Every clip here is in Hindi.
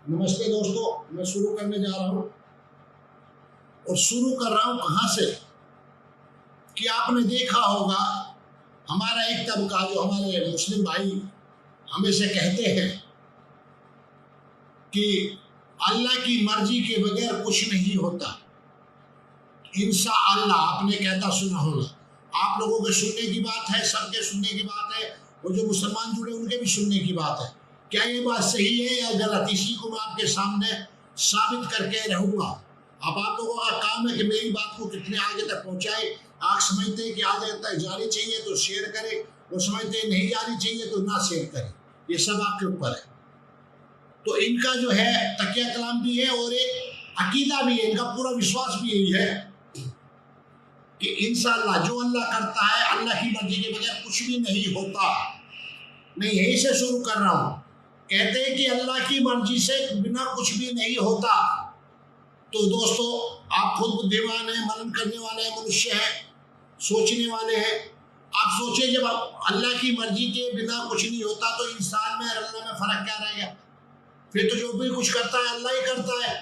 नमस्ते दोस्तों, मैं शुरू करने जा रहा हूँ और शुरू कर रहा हूँ कहाँ से कि आपने देखा होगा हमारा एक तबका जो हमारे मुस्लिम भाई हमेशा कहते हैं कि अल्लाह की मर्जी के बगैर कुछ नहीं होता। इंशाअल्लाह आपने कहता सुना होगा, आप लोगों के सुनने की बात है, सबके सुनने की बात है, और जो मुसलमान जुड़े उनके भी सुनने की बात है। क्या ये बात सही है या गलत, इसी को मैं आपके सामने साबित करके रहूँगा। अब आप लोगों का काम है कि मेरी बात को कितने आगे तक पहुँचाए। आप समझते हैं कि आगे तक जानी चाहिए तो शेयर करें, और समझते हैं नहीं जानी चाहिए तो ना शेयर करें, ये सब आपके ऊपर है। तो इनका जो है तकिया कलाम भी है और एक अकीदा भी है, इनका पूरा विश्वास भी यही है कि इंशाअल्लाह जो अल्लाह करता है, अल्लाह की मर्जी के बगैर कुछ भी नहीं होता। मैं यहीं से शुरू कर रहा हूँ। कहते हैं कि अल्लाह की मर्जी से बिना कुछ भी नहीं होता। तो दोस्तों, आप खुद बुद्धिमान हैं, मनन करने वाले मनुष्य हैं, सोचने वाले हैं। आप सोचिए, जब अल्लाह की मर्जी के बिना कुछ नहीं होता तो इंसान में और अल्लाह में फर्क क्या रहेगा? फिर तो जो भी कुछ करता है अल्लाह ही करता है।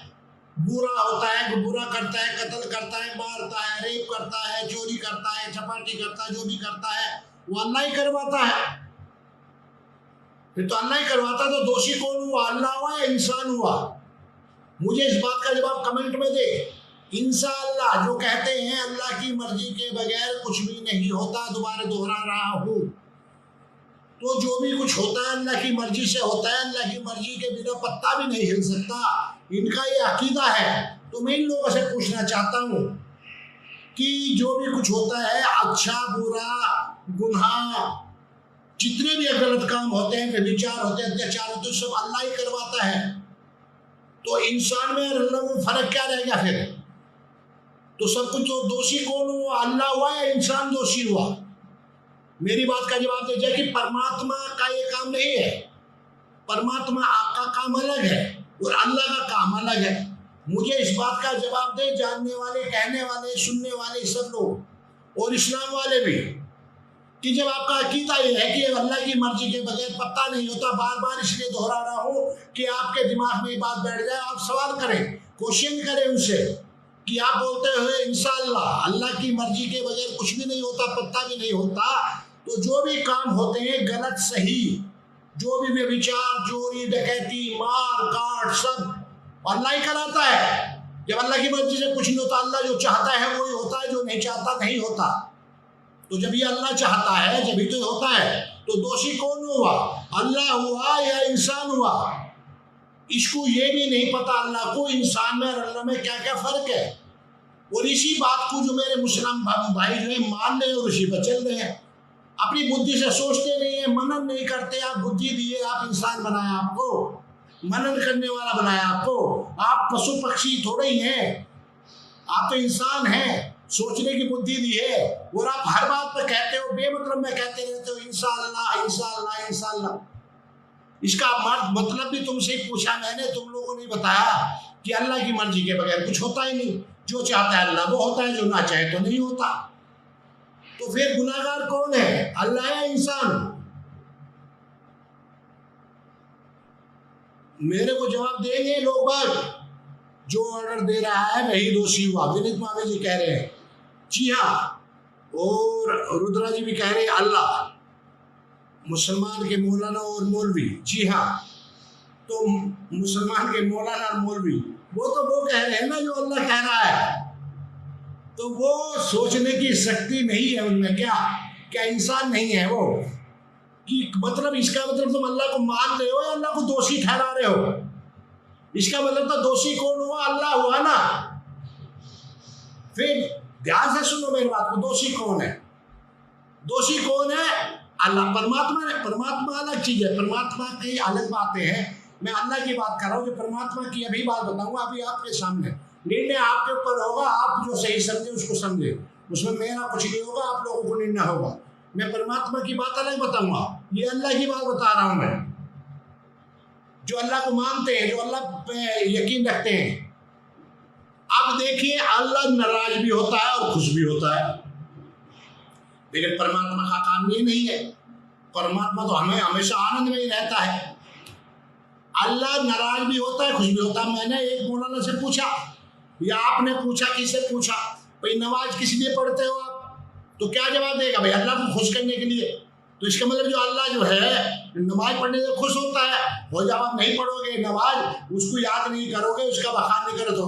बुरा होता है, बुरा करता है, कत्ल करता है, मारता है, रेप करता है, चोरी करता है, चपाटी करता है, जो भी करता है वो अल्लाह ही करवाता है। फिर तो अल्लाह ही करवाता, तो दोषी कौन हुआ? अल्लाह हुआ या इंसान हुआ? मुझे इस बात का जवाब कमेंट में दे। इंशाअल्लाह जो कहते हैं अल्लाह की मर्जी के बगैर कुछ भी नहीं होता, दोबारा दोहरा रहा हूँ, तो जो भी कुछ होता है अल्लाह की मर्जी से होता है। अल्लाह की मर्जी के बिना पत्ता भी नहीं हिल सकता, इनका ये अकीदा है। तो मैं इन लोगों से पूछना चाहता हूँ कि जो भी कुछ होता है, अच्छा बुरा गुनाह, जितने भी गलत काम होते हैं, व्यभिचार होते हैं, अत्याचार होते हैं, सब अल्लाह ही करवाता है। तो इंसान में और अल्लाह में फर्क क्या रह गया फिर? तो सब कुछ तो दोषी कौन हुआ? अल्लाह हुआ या इंसान दोषी हुआ? मेरी बात का जवाब दीजिए कि परमात्मा का ये काम नहीं है। परमात्मा आपका काम अलग है और अल्लाह का काम अलग है। मुझे इस बात का जवाब दे जानने वाले, कहने वाले, सुनने वाले सब लोग, और इस्लाम वाले भी, कि जब आपका अकीदा ये है कि अल्लाह की मर्जी के बगैर पत्ता नहीं होता, बार बार इसलिए दोहरा रहा हूँ कि आपके दिमाग में ये बात बैठ जाए, आप सवाल करें, क्वेश्चन करें उनसे कि आप बोलते हुए इंशाअल्लाह अल्लाह की मर्जी के बगैर कुछ भी नहीं होता, पत्ता भी नहीं होता, तो जो भी काम होते हैं गलत सही, जो भी व्यभिचार, चोरी, डकैती, मार काट, सब अल्लाह ही कराता है। जब अल्लाह की मर्जी से कुछ नहीं होता, अल्लाह जो चाहता है वही होता है, जो नहीं चाहता नहीं होता। तो जब ये अल्लाह चाहता है जब ही तो होता है। तो दोषी कौन हुआ? अल्लाह हुआ या इंसान हुआ? इसको ये भी नहीं पता अल्लाह को इंसान में और अल्लाह में क्या क्या फर्क है। और इसी बात को जो मेरे मुस्लिम भाई जो है मान रहे हैं और उसी पर चल रहे हैं, अपनी बुद्धि से सोचते नहीं है, मनन नहीं करते। आप बुद्धि दिए, आप इंसान बनाया, आपको मनन करने वाला बनाया आपको। आप पशु पक्षी थोड़े ही हैं, आप तो इंसान हैं, सोचने की बुद्धि दी है। और आप हर बात पे कहते हो, बेमतलब में कहते रहते हो इंशाअल्लाह इंशाअल्लाह इंशाअल्लाह। इसका मतलब भी तुमसे ही पूछा मैंने, तुम लोगों ने बताया कि अल्लाह की मर्जी के बगैर कुछ होता ही नहीं। जो चाहता है अल्लाह वो होता है, जो ना चाहे तो नहीं होता। तो फिर गुनाहगार कौन है, अल्लाह या इंसान? मेरे को जवाब देंगे लोग बाग। जो ऑर्डर दे रहा है वही दोषी हुआ। विनीत मावे जी कह रहे हैं जी हाँ, और रुद्रा जी भी कह रहे हैं अल्लाह। मुसलमान के मौलाना और मौलवी, जी हाँ, तो मुसलमान के मौलाना और मौलवी वो तो वो कह रहे हैं ना जो अल्लाह कह रहा है। तो वो सोचने की शक्ति नहीं है उनमें। क्या इंसान नहीं है वो? कि मतलब इसका मतलब तुम अल्लाह को मान रहे हो या अल्लाह को दोषी ठहरा रहे हो? इसका मतलब तो दोषी कौन हुआ? अल्लाह हुआ ना। फिर ध्यान से सुनो मेरी बात को, दोषी कौन है? दोषी कौन है? अल्लाह। परमात्मा ने, परमात्मा अलग चीज है, परमात्मा की अलग बातें हैं। मैं अल्लाह की बात कर रहा हूँ, जो परमात्मा की अभी बात बताऊंगा अभी आपके सामने। निर्णय आपके ऊपर होगा, आप जो सही समझे उसको समझे, उसमें मेरा कुछ नहीं होगा, आप लोगों को निर्णय होगा। मैं परमात्मा की बात अलग बताऊंगा, ये अल्लाह की बात बता रहा हूं मैं। जो अल्लाह को मानते हैं, जो अल्लाह पे यकीन रखते हैं। अब देखिए, अल्लाह नाराज भी होता है और खुश भी होता है, लेकिन परमात्मा का काम ये नहीं है। परमात्मा तो हमें हमेशा आनंद में ही रहता है। अल्लाह नाराज भी होता है, खुश भी होता है। मैंने एक मौलाना से पूछा, या आपने पूछा, किससे पूछा, भाई नमाज किस लिए पढ़ते हो आप? तो क्या जवाब देगा? भाई अल्लाह को खुश करने के लिए। तो इसका मतलब जो अल्लाह जो है नमाज पढ़ने से खुश होता है। और जब आप नहीं पढ़ोगे नमाज, उसको याद नहीं करोगे, उसका बखान नहीं करो, तो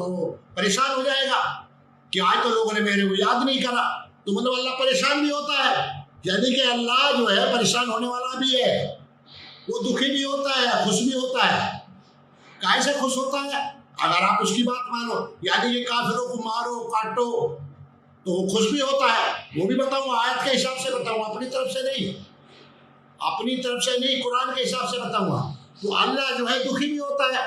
परेशान हो जाएगा कि आज तो लोगों ने मेरे को याद नहीं करा। तो मतलब अल्लाह परेशान भी होता है, यानी कि अल्लाह जो है परेशान होने वाला भी है, वो दुखी भी होता है, खुश भी होता है। काहे से खुश होता है? अगर आप उसकी बात मानो, यानी कि काफिरों को मारो काटो, तो वो खुश भी होता है। वो भी बताऊंगा, आयत के हिसाब से बताऊंगा, अपनी तरफ से नहीं, अपनी तरफ से नहीं, कुरान के हिसाब से बताऊंगा। तो अल्लाह जो है दुखी भी होता है।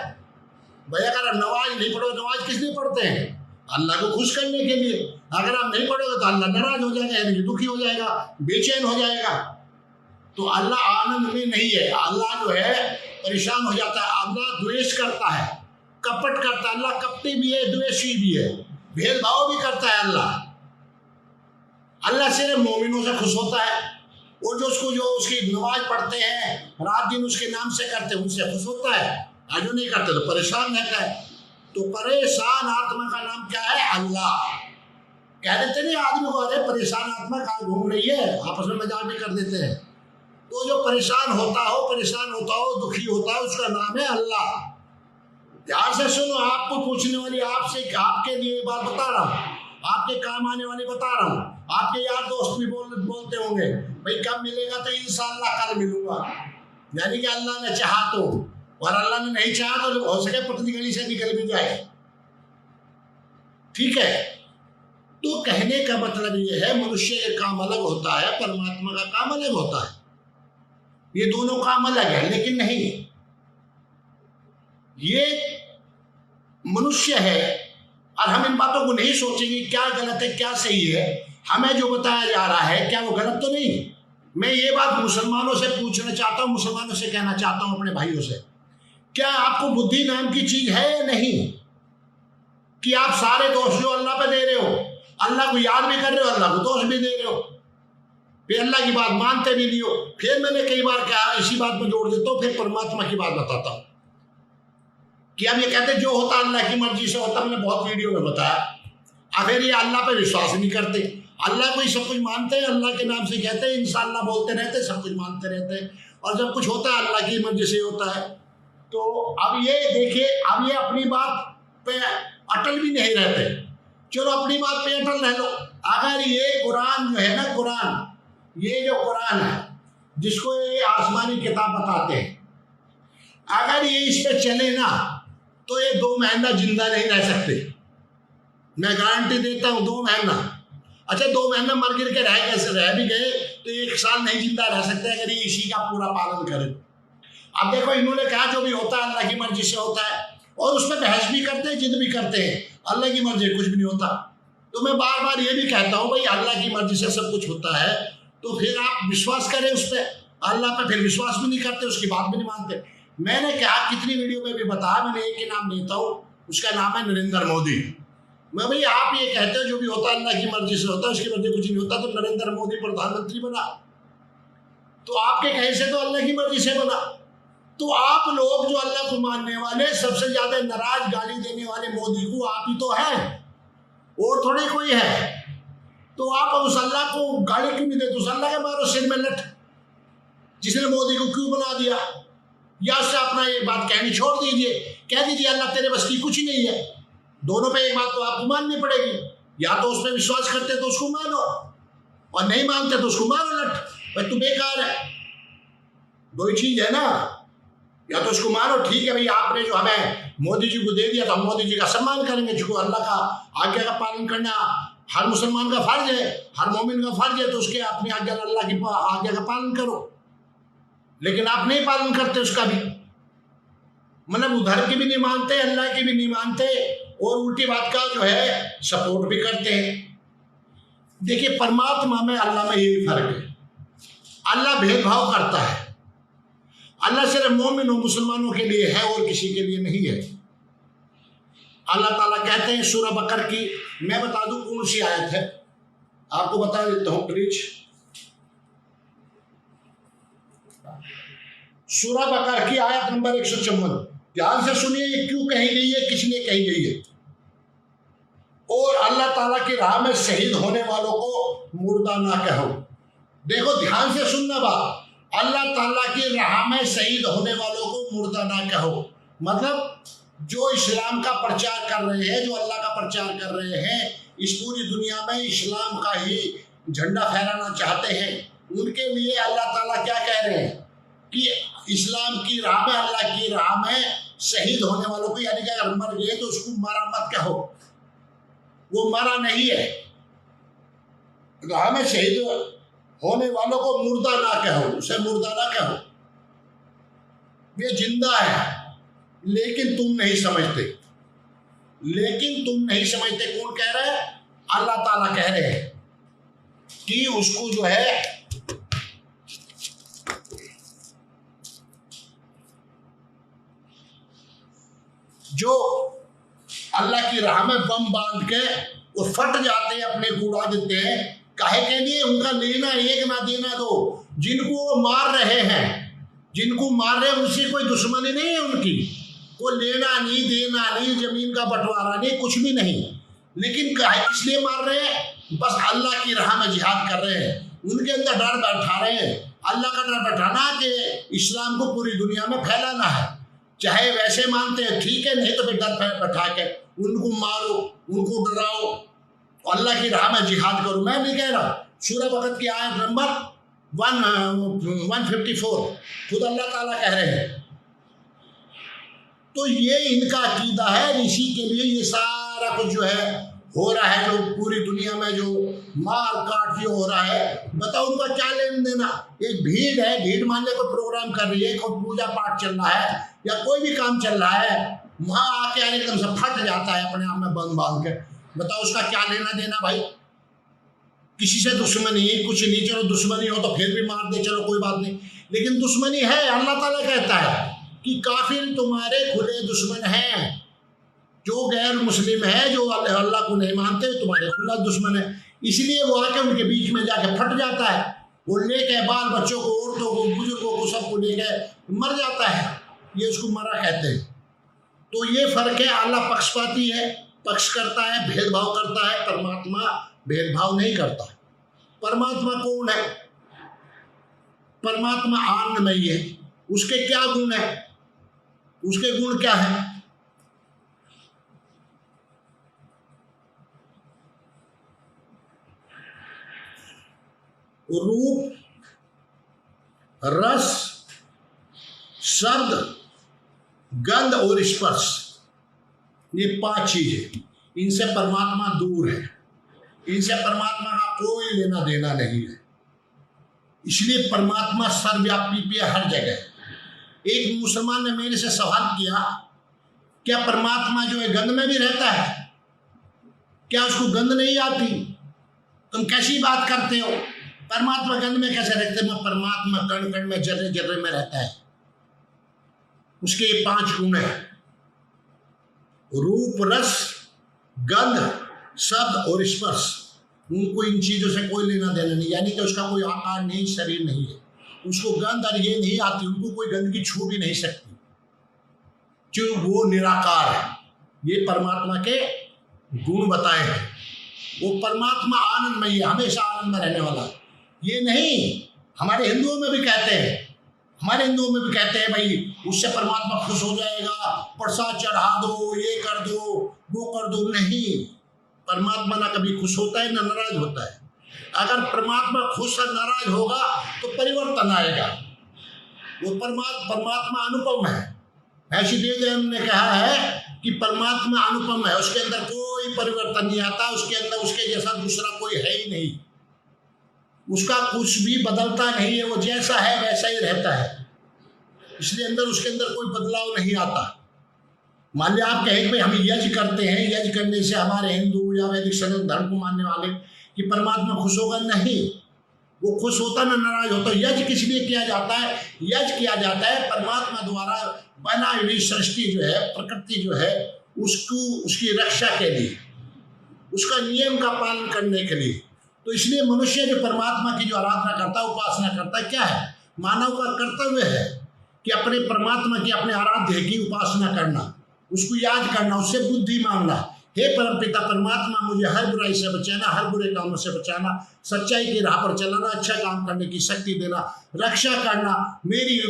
भाई अगर आप नमाज नहीं पढ़ो, नमाज किस लिए पढ़ते हैं? अल्लाह को खुश करने के लिए। अगर आप नहीं पढ़ोगे तो अल्लाह नाराज हो जाएगा, यानी दुखी हो जाएगा, बेचैन हो जाएगा। तो अल्लाह आनंद में नहीं है, अल्लाह जो है परेशान हो जाता है। अल्लाह द्वेष करता है, कपट करता है। अल्लाह कपटी भी है, द्वेषी भी है, भेदभाव भी करता है। अल्लाह सिर्फ मोमिनों से खुश होता है, और जो उसकी नमाज पढ़ते हैं, रात दिन उसके नाम से करते हैं, उनसे खुश होता है। और जो नहीं करते तो परेशान रहता है। तो परेशान आत्मा का नाम क्या है? अल्लाह। कह देते नहीं आदमी को, अरे परेशान आत्मा कहाँ घूम रही है, आपस में मजाक भी कर देते हैं। तो जो परेशान होता हो, दुखी होता है, उसका नाम है अल्लाह। ध्यान से सुनो, आपको पूछने वाली, आपसे, आपके लिए बात बता रहा हूँ, आपके काम आने वाली बता रहा हूँ। आपके यार दोस्त भी बोलते होंगे, भाई कब मिलेगा? तो इंशाअल्लाह कल मिलूंगा, यानी कि अल्लाह ने चाहा तो, और अल्लाह ने नहीं चाहा तो हो सके पतली गली से निकल भी जाए। ठीक है? तो कहने का मतलब ये है, मनुष्य का काम अलग होता है, परमात्मा का काम अलग होता है। ये दोनों काम अलग है, लेकिन नहीं, ये मनुष्य है, और हम इन बातों को नहीं सोचेंगे क्या गलत है क्या सही है। हमें जो बताया जा रहा है क्या वो गलत तो नहीं? मैं ये बात मुसलमानों से पूछना चाहता हूँ, मुसलमानों से कहना चाहता हूँ, अपने भाइयों से, क्या आपको बुद्धि नाम की चीज है या नहीं? कि आप सारे दोष जो अल्लाह पे दे रहे हो, अल्लाह को याद भी कर रहे हो, अल्लाह को दोष भी दे रहे हो, फिर अल्लाह की बात मानते भी नहीं हो। फिर मैंने कई बार कहा, इसी बात में जोड़ देता हूँ, फिर परमात्मा की बात बताता हूँ कि अब ये कहते जो होता अल्लाह की मर्जी से होता, मैंने बहुत वीडियो में बताया। अब फिर ये अल्लाह पे विश्वास नहीं करते, अल्लाह को ही सब कुछ मानते हैं, अल्लाह के नाम से कहते हैं, इंशाअल्लाह बोलते रहते, सब कुछ मानते रहते हैं, और जब कुछ होता है अल्लाह की मर्जी से होता है। तो अब ये देखिए, अब ये अपनी बात पे अटल भी नहीं रहते। चलो अपनी बात पे अटल रह लो। अगर ये कुरान जो है ना, कुरान, ये जो कुरान है जिसको ये आसमानी किताब बताते हैं, अगर ये इस पे चले ना, तो ये 2 महीना जिंदा नहीं रह सकते। मैं गारंटी देता हूँ, 2 महीना। अच्छा 2 महीना मर गिर के रह भी गए तो 1 साल नहीं जिंदा रह सकते अगर ये इसी का पूरा पालन करें। अब देखो, इन्होंने कहा जो भी होता है अल्लाह की मर्जी से होता है, और उस पर बहस भी करते हैं, जिद भी करते हैं, अल्लाह की मर्जी कुछ भी नहीं होता। तो मैं बार बार ये भी कहता हूँ, भाई अल्लाह की मर्जी से सब कुछ होता है, तो फिर आप विश्वास करें उस पर। अल्लाह पे फिर विश्वास भी नहीं करते, उसकी बात भी नहीं मानते। मैंने कहा, कितनी वीडियो में भी बताया, मैंने एक ही नाम लेता हूँ, उसका नाम है नरेंद्र मोदी। मैं, भाई आप ये कहते हो जो भी होता है अल्लाह की मर्जी से होता है, उसकी मर्जी कुछ नहीं होता, तो नरेंद्र मोदी प्रधानमंत्री बना, तो आपके कहे से तो अल्लाह की मर्जी से बना। तो आप लोग जो अल्लाह को मानने वाले, सबसे ज्यादा नाराज गाली देने वाले मोदी को आप ही तो है, और थोड़ी कोई है। तो आप उस अल्लाह को गाली क्यों नहीं देते? उस अल्लाह के मारो सिर में लठ, जिसने मोदी को क्यों बना दिया। या उससे अपना ये बात कहनी छोड़ दीजिए, कह दीजिए अल्लाह तेरे बस की कुछ नहीं है। दोनों पे एक बात तो आपको माननी पड़ेगी, या तो उस पर विश्वास करते तो उसको मानो, और नहीं मानते तो उसको मारो लठ, भाई तू बेकार है। 2 ही चीज है ना, या तो उसको मानो, ठीक है भाई आपने जो हमें मोदी जी को दे दिया तो हम मोदी जी का सम्मान करेंगे, जिसको अल्लाह का आज्ञा का पालन करना हर मुसलमान का फर्ज है, हर मोमिन का फर्ज है, तो उसके अपनी आज्ञा, अल्लाह की आज्ञा का पालन करो। लेकिन आप नहीं पालन करते उसका भी, मतलब उधर की भी नहीं मानते, अल्लाह की भी नहीं मानते, और उल्टी बात का जो है सपोर्ट भी करते हैं। देखिए परमात्मा में अल्लाह में यही फर्क है, अल्लाह भेदभाव करता है। अल्लाह सिर्फ मोमिन और मुसलमानों के लिए है और किसी के लिए नहीं है। अल्लाह ताला कहते हैं सूरह बकर की, मैं बता दूं कौन सी आयत है, आपको बता देता हूं प्लीज। सूरह बकरा की आयत नंबर 154। ध्यान से सुनिए ये क्यों कही गई है, किसने कही गई है। और अल्लाह ताला की राह में शहीद होने वालों को मुर्दा ना कहो। देखो ध्यान से सुनना बात, अल्लाह ताला की राह में शहीद होने वालों को मुर्दा ना कहो, मतलब जो इस्लाम का प्रचार कर रहे हैं, जो अल्लाह का प्रचार कर रहे हैं, इस पूरी दुनिया में इस्लाम का ही झंडा फहराना चाहते हैं, उनके लिए अल्लाह ताला क्या कह रहे हैं कि इस्लाम की राह में, अल्लाह की राह में शहीद होने वालों को, यानी कि अगर मर गए तो उसको मरा मत कहो, वो मरा नहीं है। राह में शहीद होने वालों को मुर्दा ना कहो, उसे मुर्दा ना कहो, वे जिंदा है लेकिन तुम नहीं समझते। लेकिन तुम नहीं समझते कौन कह रहा है? अल्लाह ताला कह रहे हैं कि उसको जो है जो अल्लाह की राह में बम बांध के वो फट जाते हैं, अपने को उड़ा देते हैं, काहे के लिए? उनका लेना एक ना देना दो। जिनको वो मार रहे हैं, जिनको मार रहे हैं उनसे कोई दुश्मनी नहीं है उनकी, वो लेना नहीं देना नहीं, जमीन का बंटवारा नहीं, कुछ भी नहीं। लेकिन इसलिए मार रहे हैं, बस अल्लाह की राह में जिहाद कर रहे हैं, उनके अंदर डर बैठा रहे हैं। अल्लाह का डर बैठाना कि इस्लाम को पूरी दुनिया में फैलाना है। चाहे वैसे मानते हैं ठीक है, नहीं तो फिर डर बैठा के उनको मारो, उनको डराओ, अल्लाह की राह में जिहाद करो। मैं नहीं कह रहा, सूरह बकरा की आयत नंबर 154 खुद अल्लाह ताला कह रहे हैं। तो ये इनका अकीदा है, इसी के लिए ये सारा कुछ जो है हो रहा है, जो पूरी दुनिया में जो मार काट जो हो रहा है। बताओ उनका क्या लेन देना? एक भीड़ है, भीड़ मान ले कोई प्रोग्राम कर रही है, कोई पूजा पाठ चल रहा है या कोई भी काम चल रहा है, वहां आके एकदम से फट जाता है अपने आप में बंद बांध के। बताओ उसका क्या लेना देना भाई? किसी से दुश्मनी कुछ नहीं, चलो दुश्मनी हो तो फिर भी मार दे, चलो कोई बात नहीं, लेकिन दुश्मनी है। अल्लाह ताला कहता है कि काफिर तुम्हारे खुले दुश्मन हैं, जो गैर मुस्लिम है, जो अल्लाह को नहीं मानते, तुम्हारे खुला दुश्मन है। इसलिए वो आके उनके बीच में जाके फट जाता है, वो लेके बाल बच्चों को, औरतों को, बुजुर्गों को, सबको लेके मर जाता है, ये उसको मरा कहते हैं। तो ये फर्क है, अल्लाह पक्षपाती है, पक्ष करता है, भेदभाव करता है, परमात्मा भेदभाव नहीं करता। परमात्मा कौन है? परमात्मा आनंदमयी है। उसके क्या गुण है? उसके गुण क्या है? रूप, रस, शब्द, गंध और स्पर्श, ये 5 चीजें, इनसे परमात्मा दूर है, इनसे परमात्मा का कोई लेना देना नहीं है। इसलिए परमात्मा सर्वव्यापी पे हर जगह। एक मुसलमान ने मेरे से सवाल किया, क्या परमात्मा जो है गंध में भी रहता है? क्या उसको गंध नहीं आती? तुम कैसी बात करते हो? परमात्मा गंध में कैसे रहते हैं? परमात्मा कण कण में, जर्रे जर्रे में रहता है। उसके 5 गुण है, रूप, रस, गंध, शब्द और स्पर्श। उनको इन चीजों से कोई लेना देना नहीं, यानी कि उसका कोई आकार नहीं, शरीर नहीं है, उसको गंध और ये नहीं आती, उनको कोई गंध की छू भी नहीं सकती, जो वो निराकार है। ये परमात्मा के गुण बताए हैं। वो परमात्मा आनंदमय है, हमेशा आनंद में रहने वाला। ये नहीं, हमारे हिंदुओं में भी कहते हैं, हमारे हिंदुओं में भी कहते हैं भाई उससे परमात्मा खुश हो जाएगा, प्रसाद चढ़ा दो, ये कर दो, वो कर दो। नहीं, परमात्मा ना कभी खुश होता है ना नाराज होता है। अगर परमात्मा खुश और नाराज होगा तो परिवर्तन आएगा। वो परमात्मा अनुपम है। ऐसी देव ने कहा है कि परमात्मा अनुपम है, उसके अंदर कोई परिवर्तन नहीं आता, उसके अंदर उसके जैसा दूसरा कोई है ही नहीं, उसका कुछ भी बदलता नहीं है, वो जैसा है वैसा ही रहता है, इसलिए अंदर उसके अंदर कोई बदलाव नहीं आता। मान लिया आप कहें भाई हम यज्ञ करते हैं, यज्ञ करने से हमारे हिंदू या वैदिक सनातन धर्म को मानने वाले कि परमात्मा खुश होगा, नहीं, वो खुश होता ना नाराज होता। यज्ञ किस लिए किया जाता है? यज्ञ किया जाता है परमात्मा द्वारा बनाई हुई सृष्टि जो है, प्रकृति जो है, उसको उसकी रक्षा के लिए, उसका नियम का पालन करने के लिए। तो इसलिए मनुष्य जो परमात्मा की जो आराधना करता है, उपासना करता है, क्या है? मानव का कर्तव्य है कि अपने परमात्मा की, अपने आराध्य की उपासना करना, उसको याद करना, उससे बुद्धि मांगना। हे परमपिता परमात्मा, मुझे हर बुराई से बचाना, हर बुरे कामों से बचाना, सच्चाई की राह पर चलाना, अच्छा काम करने की शक्ति देना, रक्षा करना, मेरी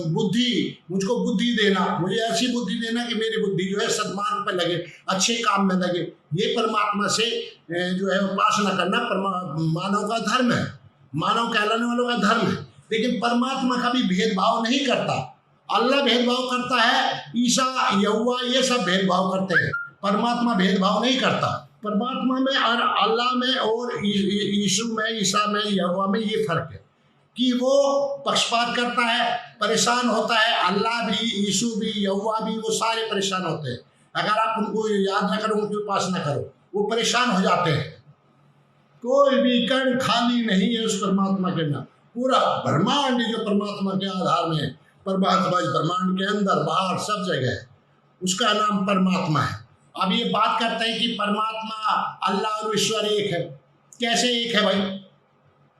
बुद्धि, मुझको बुद्धि देना, मुझे ऐसी बुद्धि देना कि मेरी बुद्धि जो है सद्मार्ग पर लगे, अच्छे काम में लगे। ये परमात्मा से जो है उपासना करना मानव का धर्म है, मानव कहलाने वालों का धर्म है। लेकिन परमात्मा कभी भेदभाव नहीं करता। अल्लाह भेदभाव करता है, ईसा यहोवा ये सब भेदभाव करते हैं, परमात्मा भेदभाव नहीं करता। परमात्मा में और अल्लाह में और यीशु में, ईसा में, यहोवा में ये फर्क है कि वो पक्षपात करता है, परेशान होता है। अल्लाह भी, यीशु भी, यहोवा भी, वो सारे परेशान होते हैं। अगर आप उनको याद न करो, उनकी उपासना करो, वो परेशान हो जाते हैं। कोई भी कण खाली नहीं है उस परमात्मा के नाम। पूरा ब्रह्मांड जो परमात्मा के आधार में है, परमात्मा ब्रह्मांड के अंदर बाहर सब जगह है, उसका नाम परमात्मा है। अब ये बात करते हैं कि परमात्मा, अल्लाह और ईश्वर एक है। कैसे एक है भाई?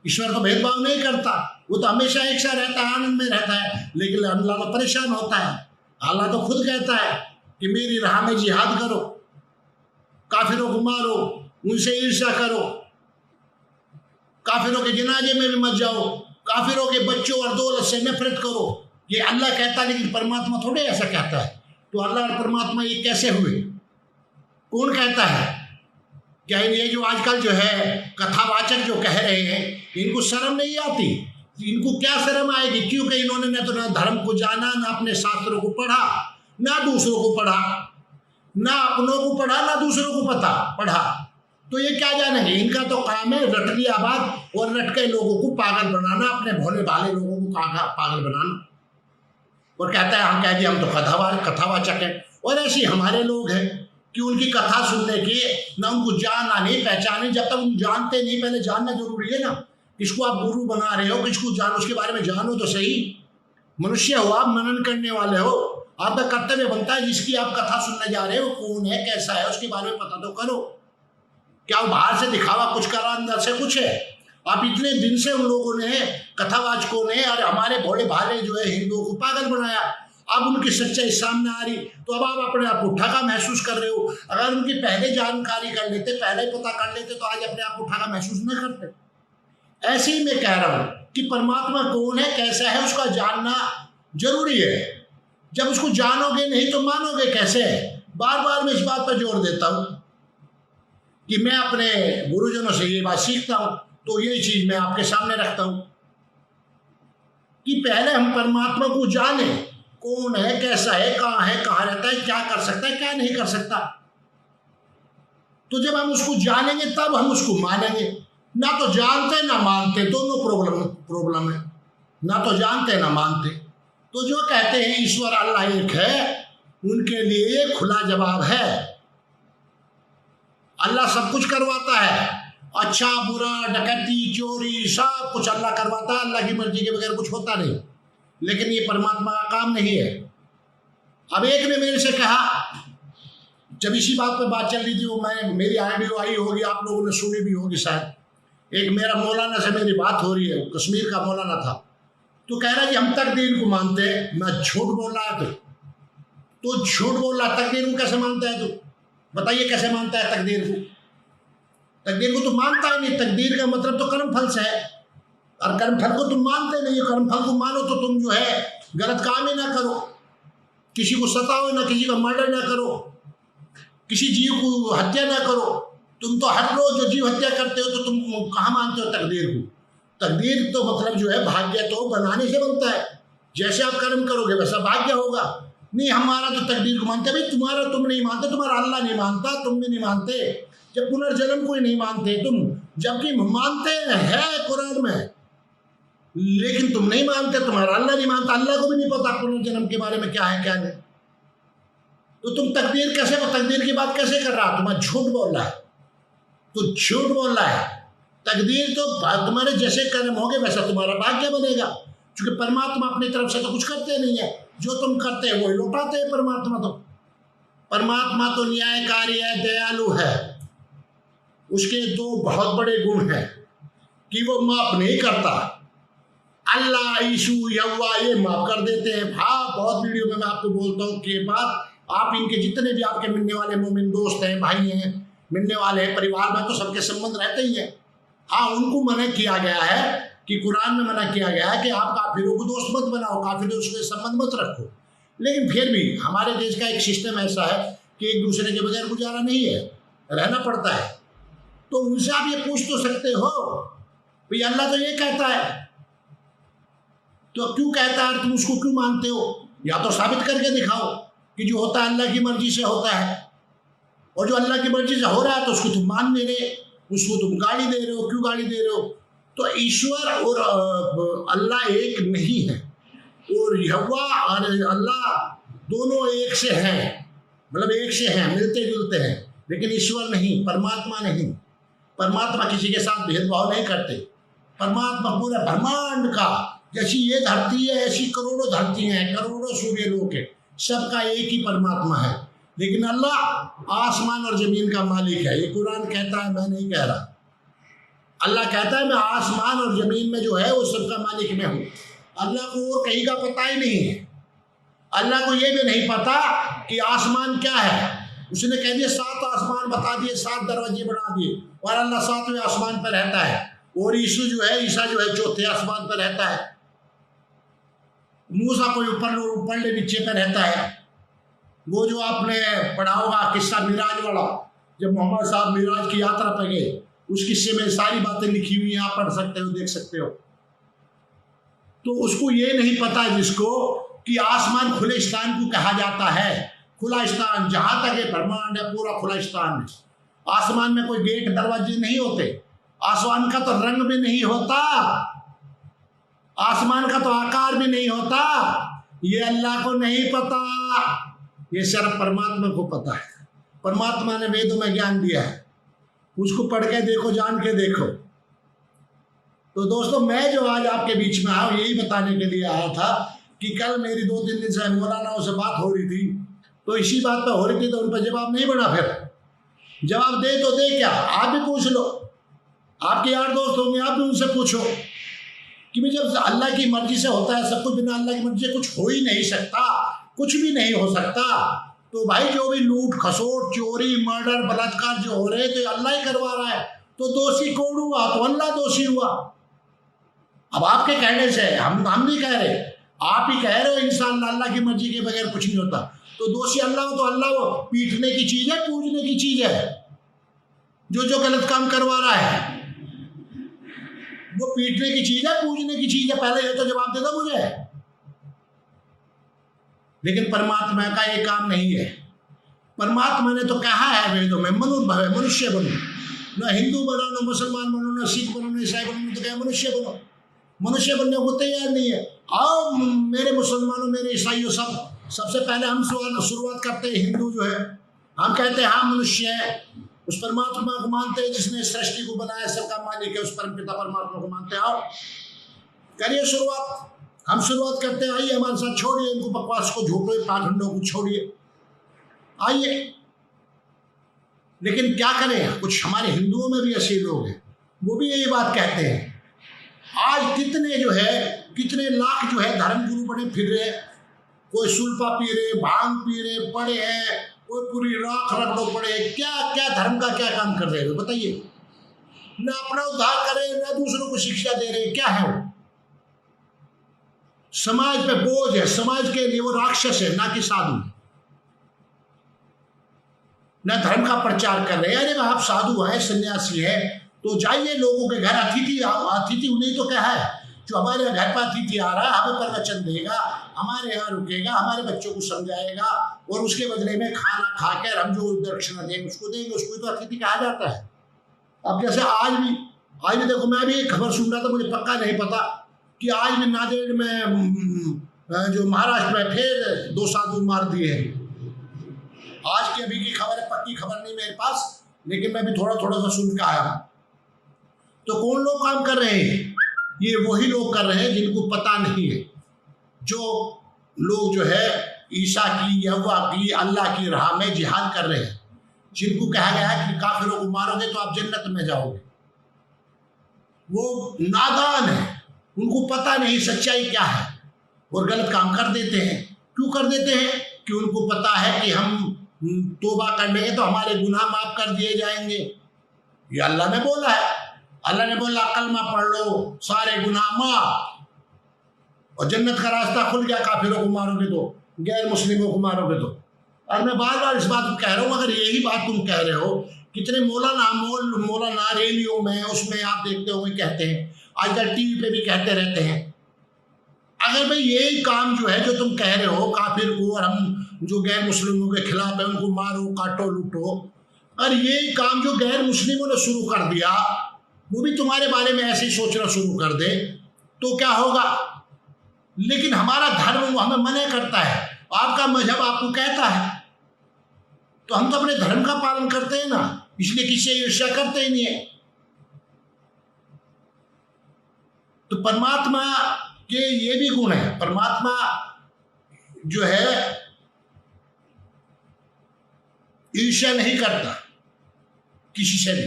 ईश्वर तो भेदभाव नहीं करता, वो तो हमेशा एक सा रहता है, आनंद में रहता है। लेकिन अल्लाह तो परेशान होता है। अल्लाह तो खुद कहता है कि मेरी राह में जिहाद करो, काफिरों को मारो, उनसे ईर्ष्या करो, काफिरों के जनाजे में भी मत जाओ, काफिरों के बच्चों और दौलत से नफरत करो। ये अल्लाह कहता है, लेकिन परमात्मा थोड़े ऐसा कहता है। तो अल्लाह और परमात्मा ये कैसे हुए? कौन कहता है? क्या ये जो आजकल जो है कथावाचक जो कह रहे हैं, इनको शर्म नहीं आती? इनको क्या शर्म आएगी? क्योंकि इन्होंने न तो ना धर्म को जाना, ना अपने शास्त्रों को पढ़ा, ना दूसरों को पढ़ा, ना अपनों को पढ़ा, ना दूसरों को पढ़ा। तो ये क्या जानेंगे? इनका तो काम है रट लिया बात और रट के लोगों को पागल बनाना, अपने भोले भाले लोगों को पागल बनाना। और कहता है हम कह दिए हम तो कथावाचक हैं। और ऐसे हमारे लोग हैं कि उनकी कथा सुनने की ना उनको जानना नहीं, पहचाने। जब तक उन जानते नहीं, पहले जानना जरूरी है ना। किसको आप गुरु बना रहे हो, किसको जानो, उसके बारे में जानो तो सही। मनुष्य हो आप, मनन करने वाले हो, आपका कर्तव्य बनता है जिसकी आप कथा सुनने जा रहे हो कौन है, कैसा है, उसके बारे में पता तो करो। क्या वो बाहर से दिखावा कुछ करा, अंदर से कुछ है? आप इतने दिन से उन लोगों ने, कथावाचकों ने और हमारे भोले भाले जो है हिंदुओं को पागल बनाया। अब उनकी सच्चाई सामने आ रही तो अब आप अपने आप को ठगा महसूस कर रहे हो। अगर उनकी पहले जानकारी कर लेते, पहले पता कर लेते, तो आज अपने आप को ठगा महसूस न करते। ऐसे ही मैं कह रहा हूं कि परमात्मा कौन है, कैसा है, उसका जानना जरूरी है। जब उसको जानोगे नहीं तो मानोगे कैसे? बार बार मैं इस बात पर जोर देता हूं कि मैं अपने गुरुजनों से ये बात सीखता हूं, तो यही चीज मैं आपके सामने रखता हूं कि पहले हम परमात्मा को जाने, कौन है, कैसा है, कहाँ रहता है, क्या कर सकता है, क्या नहीं कर सकता। तो जब हम उसको जानेंगे तब हम उसको मानेंगे। ना तो जानते ना मानते, दोनों प्रॉब्लम है। ना तो जानते ना मानते। तो जो कहते हैं ईश्वर अल्लाह एक है, उनके लिए खुला जवाब है। अल्लाह सब कुछ करवाता है, अच्छा बुरा, डकैती, चोरी, सब कुछ अल्लाह करवाता है। अल्लाह की मर्जी के बगैर कुछ होता नहीं। लेकिन ये परमात्मा का काम नहीं है। अब एक ने मेरे से कहा, जब इसी बात पे बात चल रही थी, वो मेरी ऑडियो आई होगी, आप लोगों ने सुनी भी होगी शायद। एक मेरा मौलाना से मेरी बात हो रही है, कश्मीर का मौलाना था। तो कह रहा है कि हम तकदीर को मानते हैं। मैं झूठ बोल रहा है तो झूठ बोल रहा, तकदीर को कैसे मानता है? तो बताइए कैसे मानता है तकदीर को? तकदीर को तो मानता ही नहीं। तकदीर का मतलब तो कर्म फल से है, और कर्म फल को तुम मानते नहीं हो। कर्म फल को मानो तो तुम जो है गलत काम ही ना करो, किसी को सताओ ना, किसी का मर्डर ना करो, किसी जीव को हत्या ना करो। तुम तो हर रोज जो जीव हत्या करते हो, तो तुम कहाँ मानते हो तकदीर को? तकदीर तो मतलब जो है भाग्य तो बनाने से बनता है। जैसे आप कर्म करोगे वैसा भाग्य होगा। नहीं, हमारा तो तकदीर को मानते। भाई तुम्हारा तुम नहीं मानते, तुम्हारा अल्लाह नहीं मानता, तुम भी नहीं मानते। जब पुनर्जन्म को ही नहीं मानते तुम, जबकि मानते हैं कुरान में, लेकिन तुम नहीं मानते, तुम्हारा अल्लाह नहीं मानता, अल्लाह को भी नहीं पता पुनर्जन्म के बारे में क्या है क्या नहीं। तो तुम तकदीर की बात कैसे कर रहा? तुम्हारा झूठ बोल रहा है, तो झूठ बोल रहा है। तकदीर तो तुम्हारे जैसे कर्म होगे वैसा तुम्हारा भाग्य बनेगा, क्योंकि परमात्मा अपनी तरफ से तो कुछ करते नहीं है। जो तुम करते हैं वही लौटाते हैं परमात्मा तो न्यायकारी है, दयालु है। उसके दो बहुत बड़े गुण हैं कि वो माफ नहीं करता, अल्लाह, यीशु, यहोवा ये माफ कर देते हैं। हाँ, बहुत वीडियो में मैं आपको बोलता हूँ कि बात आप इनके जितने भी आपके मिलने वाले मोमिन दोस्त हैं, भाई हैं, मिलने वाले हैं, परिवार में तो सबके संबंध रहते ही हैं। हाँ, उनको मना किया गया है कि कुरान में मना किया गया है कि आप काफिरों को दोस्त मत बनाओ, काफिरों से संबंध मत रखो। लेकिन फिर भी हमारे देश का एक सिस्टम ऐसा है कि एक दूसरे के बगैर गुजारा नहीं है, रहना पड़ता है। तो उनसे आप ये पूछ तो सकते हो भाई, अल्लाह तो ये कहता है, तो क्यों कहता है, तुम उसको क्यों मानते हो? या तो साबित करके दिखाओ कि जो होता है अल्लाह की मर्जी से होता है, और जो अल्लाह की मर्जी से हो रहा है तो उसको तुम मान नहीं रहे, उसको तुम गाली दे रहे हो। क्यों गाली दे रहे हो? तो ईश्वर और अल्लाह एक नहीं है, और यहोवा और अल्लाह दोनों एक से हैं, मतलब एक से हैं, मिलते जुलते हैं। लेकिन ईश्वर नहीं, परमात्मा नहीं। परमात्मा किसी के साथ भेदभाव नहीं करते। परमात्मा पूरे ब्रह्मांड का, जैसी ये धरती है ऐसी करोड़ों धरती हैं, करोड़ों सूर्य लोक है, सबका एक ही परमात्मा है। लेकिन अल्लाह आसमान और जमीन का मालिक है। ये कुरान कहता है, मैं नहीं कह रहा। अल्लाह कहता है मैं आसमान और जमीन में जो है वो सबका मालिक मैं हूँ। अल्लाह को और कहीं का पता ही नहीं है। अल्लाह को ये भी नहीं पता कि आसमान क्या है। उसने कह दिया 7 आसमान बता दिए, 7 दरवाजे बना दिए, और अल्लाह 7वें आसमान पर रहता है। और ईसा जो है 4थे आसमान पर रहता है। मूसा कोई ऊपर नीचे पर रहता है। वो जो आपने पढ़ा होगा किस्सा मिराज वाला, जब मोहम्मद साहब मिराज की यात्रा पर गए, उस किस्से में सारी बातें लिखी हुई हैं, आप पढ़ सकते हो, देख सकते हो। तो उसको ये नहीं पता जिसको कि आसमान खुले स्थान को कहा जाता है। खुला स्थान, जहां तक ये ब्रह्मांड है पूरा खुला स्थान है। आसमान में कोई गेट दरवाजे नहीं होते। आसमान का तो रंग भी नहीं होता, आसमान का तो आकार भी नहीं होता। ये अल्लाह को नहीं पता, ये सिर्फ परमात्मा को पता है। परमात्मा ने वेदों में ज्ञान दिया है, उसको पढ़ के देखो, जान के देखो। तो दोस्तों, मैं जो आज आपके बीच में आया यही बताने के लिए आया था कि कल मेरी 2-3 दिन से मौलानाओं से बात हो रही थी, तो इसी बात पर हो रही थी, तो उन पर जवाब नहीं बना। फिर जवाब दे तो दे क्या, आप भी पूछ लो, आपके यार दोस्त होंगे, आप भी उनसे पूछो कि भाई जब अल्लाह की मर्जी से होता है सब कुछ, बिना अल्लाह की मर्जी से कुछ हो ही नहीं सकता, कुछ भी नहीं हो सकता। तो भाई जो भी लूट खसोट, चोरी, मर्डर, बलात्कार जो हो रहे हैं, तो अल्लाह ही करवा रहा है। तो दोषी कौन हुआ? तो अल्लाह दोषी हुआ। अब आपके कहने से हम नहीं कह रहे, आप ही कह रहे हो इंसान अल्लाह की मर्जी के बगैर कुछ नहीं होता। तो दोषी अल्लाह हो, तो अल्लाह वो पीटने की चीज है, पूजने की चीज है। जो गलत काम करवा रहा है वो पीटने की चीज है, पूजने की चीज है। पहले ये तो जवाब दे दो मुझे। लेकिन परमात्मा का ये काम नहीं है। परमात्मा ने तो कहा है वेदों में, मनुष्य बनो, न हिंदू बनो, न मुसलमान बनो, न सिख बनो, न ईसाई बनो, तो क्या मनुष्य बनो। मनुष्य बनने को तैयार नहीं है। आओ मेरे मुसलमानों, मेरे ईसाइयों, सबसे पहले हम शुरुआत करते हैं। हिंदू जो है, हम कहते हैं हाँ मनुष्य है, उस परमात्मा को मानते हैं जिसने सृष्टि को बनाया, सबका मालिक है, उस परमपिता परमात्मा को मानते हैं। आओ करिए शुरुआत। हम शुरुआत करते हैं, आइए हमारे साथ, छोड़िए इनको बकवास को, झूठे पाखंडों को छोड़िए, आइए। लेकिन क्या करें, कुछ हमारे हिंदुओं में भी ऐसे लोग हैं, वो भी यही बात कहते हैं। आज कितने लाख जो है धर्म गुरु बने फिर रहे, कोई सुल्फा पी रहे, भांग पी रहे पड़े हैं, कोई पूरी राख रगड़ो पड़े, क्या क्या धर्म का क्या काम कर रहे हो बताइए। न अपना उद्धार करे, न दूसरों को शिक्षा दे रहे, क्या है वो? समाज पे बोझ है, समाज के लिए वो राक्षस है, ना कि साधु। न धर्म का प्रचार कर रहे हैं। अरे आप साधु है, सन्यासी है, तो जाइए लोगों के घर, अतिथि उन्हें तो क्या है, जो हमारे घर पर अतिथि आ रहा है, हमें प्रवचन देगा, हमारे यहाँ रुकेगा, हमारे बच्चों को समझाएगा, और उसके बदले में खाना खाकर हम जो दक्षिणा देंगे उसको देंगे, उसको तो अतिथि कहा जाता है। अब जैसे आज भी देखो, मैं भी एक खबर सुन रहा था, मुझे पक्का नहीं पता कि आज भी नांदेड़ में जो महाराष्ट्र में फिर 2 साधु मार दिए हैं। आज की अभी की खबर है, पक्की खबर नहीं मेरे पास, लेकिन मैं भी थोड़ा सा सुन के आया हूँ। तो कौन लोग काम कर रहे हैं? ये वही लोग कर रहे हैं जिनको पता नहीं है, जो लोग जो है ईसा की, यहोवा की, अल्लाह की राह में जिहाद कर रहे हैं, जिनको कहा गया है कि काफिरों को मारोगे तो आप जन्नत में जाओगे। वो नादान है, उनको पता नहीं सच्चाई क्या है और गलत काम कर देते हैं। क्यों कर देते हैं? कि उनको पता है कि हम तौबा कर लेंगे तो हमारे गुनाह माफ कर दिए जाएंगे। ये अल्लाह ने बोला है। अल्लाह ने बोला कलमा पढ़ लो, सारे गुनाह माफ, और जन्नत का रास्ता खुल गया। काफिरों को मारोगे तो, गैर मुस्लिमों को मारोगे तो। और मैं बार बार इस बात को कह रहा हूँ, अगर यही बात तुम कह रहे हो, कितने मौलाना रैलियों में उसमें आप देखते होंगे कहते हैं, आजकल टीवी पे भी कहते रहते हैं। अगर भाई यही काम जो है जो तुम कह रहे हो काफिर को और हम जो गैर मुस्लिमों के खिलाफ है उनको मारो काटो लूटो, और यही काम जो गैर मुस्लिमों ने शुरू कर दिया वो भी तुम्हारे बारे में ऐसे ही सोचना शुरू कर दे तो क्या होगा? लेकिन हमारा धर्म हमें मना करता है, आपका मजहब आपको कहता है, तो हम तो अपने धर्म का पालन करते हैं ना, इसलिए किसी से ईर्ष्या करते ही नहीं है। तो परमात्मा के ये भी गुण है। परमात्मा जो है ईर्ष्या नहीं करता किसी से भी,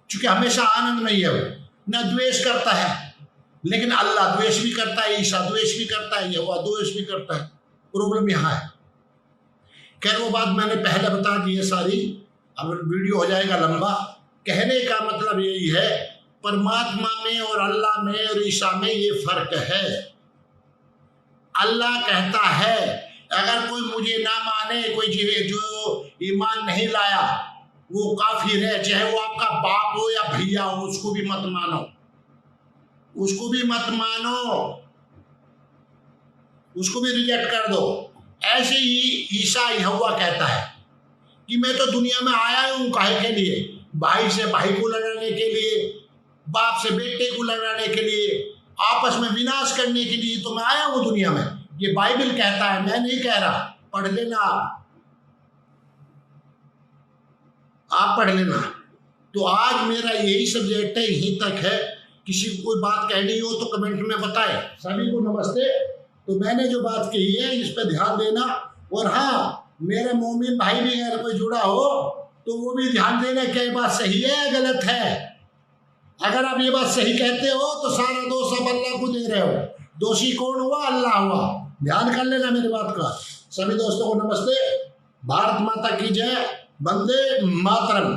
क्योंकि हमेशा आनंद में है वो, न द्वेष करता है। लेकिन अल्लाह द्वेष भी करता है, ईसा द्वेष भी करता है, यहोवा द्वेष भी करता है। प्रॉब्लम यहाँ है। खैर वो बात मैंने पहले बता दी है सारी, अब वीडियो हो जाएगा लंबा। कहने का मतलब यही है, परमात्मा में और अल्लाह में और ईसा में ये फर्क है। अल्लाह कहता है अगर कोई मुझे ना माने, कोई जो ईमान नहीं लाया वो काफिर है, चाहे वो आपका बाप हो या भैया हो, उसको भी मत मानो, उसको भी मत मानो, उसको भी रिजेक्ट कर दो। ऐसे ही ईसा यहोवा कहता है कि मैं तो दुनिया में आया हूं काहे के लिए? भाई से भाई को लड़ाने के लिए, बाप से बेटे को लड़ाने के लिए, आपस में विनाश करने के लिए तो मैं आया हूं दुनिया में। ये बाइबल कहता है, मैं नहीं कह रहा। पढ़ लेना, आप पढ़ लेना। तो आज मेरा यही सब्जेक्ट है, यहीं तक है। किसी को कोई बात कहनी हो तो कमेंट में बताएं। सभी को नमस्ते। तो मैंने जो बात कही है इस पर ध्यान देना, और हाँ मेरे मोमिन भाई भी अगर कोई जुड़ा हो तो वो भी ध्यान देना क्या ये बात सही है या गलत है। अगर आप ये बात सही कहते हो तो सारा दोष आप अल्लाह को दे रहे हो। दोषी कौन हुआ? अल्लाह हुआ। ध्यान कर लेना मेरी बात का। सभी दोस्तों को नमस्ते। भारत माता की जय। वंदे मातरम।